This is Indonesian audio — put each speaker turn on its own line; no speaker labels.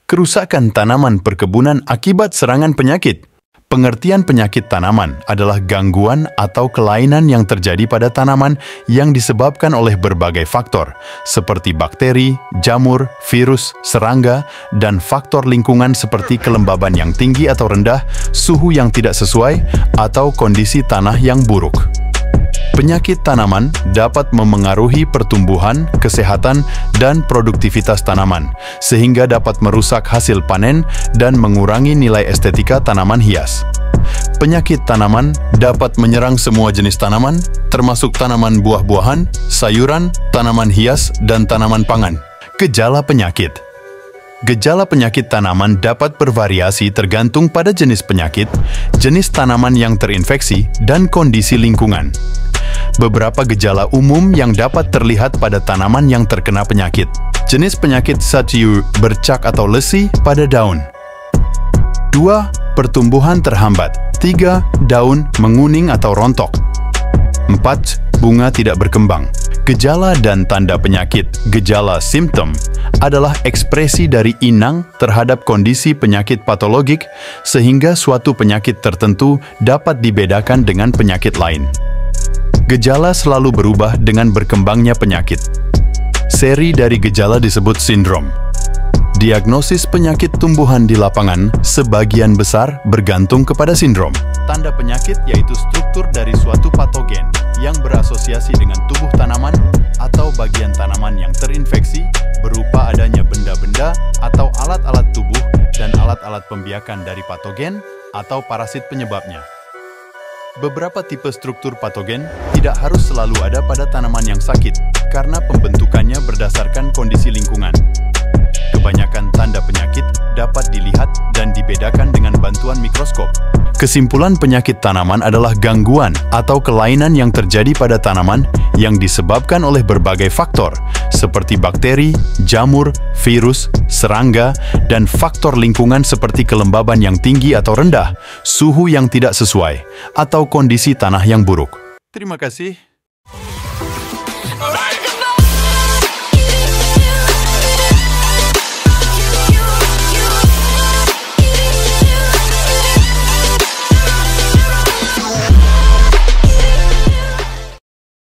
Kerusakan tanaman perkebunan akibat serangan penyakit. Pengertian penyakit tanaman adalah gangguan atau kelainan yang terjadi pada tanaman yang disebabkan oleh berbagai faktor, seperti bakteri, jamur, virus, serangga, dan faktor lingkungan seperti kelembaban yang tinggi atau rendah, suhu yang tidak sesuai, atau kondisi tanah yang buruk. Penyakit tanaman dapat memengaruhi pertumbuhan, kesehatan, dan produktivitas tanaman, sehingga dapat merusak hasil panen dan mengurangi nilai estetika tanaman hias. Penyakit tanaman dapat menyerang semua jenis tanaman, termasuk tanaman buah-buahan, sayuran, tanaman hias, dan tanaman pangan. Gejala penyakit. Gejala penyakit tanaman dapat bervariasi tergantung pada jenis penyakit, jenis tanaman yang terinfeksi, dan kondisi lingkungan. Beberapa gejala umum yang dapat terlihat pada tanaman yang terkena penyakit. Jenis penyakit satiu, bercak atau lesi pada daun. 2. Pertumbuhan terhambat. 3. Daun menguning atau rontok. 4. Bunga tidak berkembang. Gejala dan tanda penyakit, gejala simptom, adalah ekspresi dari inang terhadap kondisi penyakit patologik sehingga suatu penyakit tertentu dapat dibedakan dengan penyakit lain. Gejala selalu berubah dengan berkembangnya penyakit. Seri dari gejala disebut sindrom. Diagnosis penyakit tumbuhan di lapangan sebagian besar bergantung kepada sindrom. Tanda penyakit yaitu struktur dari suatu patogen yang berasosiasi dengan tubuh tanaman atau bagian tanaman yang terinfeksi berupa adanya benda-benda atau alat-alat tubuh dan alat-alat pembiakan dari patogen atau parasit penyebabnya. Beberapa tipe struktur patogen tidak harus selalu ada pada tanaman yang sakit karena pembentukannya berdasarkan kondisi lingkungan. Kebanyakan tanda penyakit dapat dilihat dan dibedakan dengan bantuan mikroskop. Kesimpulan penyakit tanaman adalah gangguan atau kelainan yang terjadi pada tanaman yang disebabkan oleh berbagai faktor, seperti bakteri, jamur, virus, serangga, dan faktor lingkungan seperti kelembaban yang tinggi atau rendah, suhu yang tidak sesuai, atau kondisi tanah yang buruk. Terima kasih.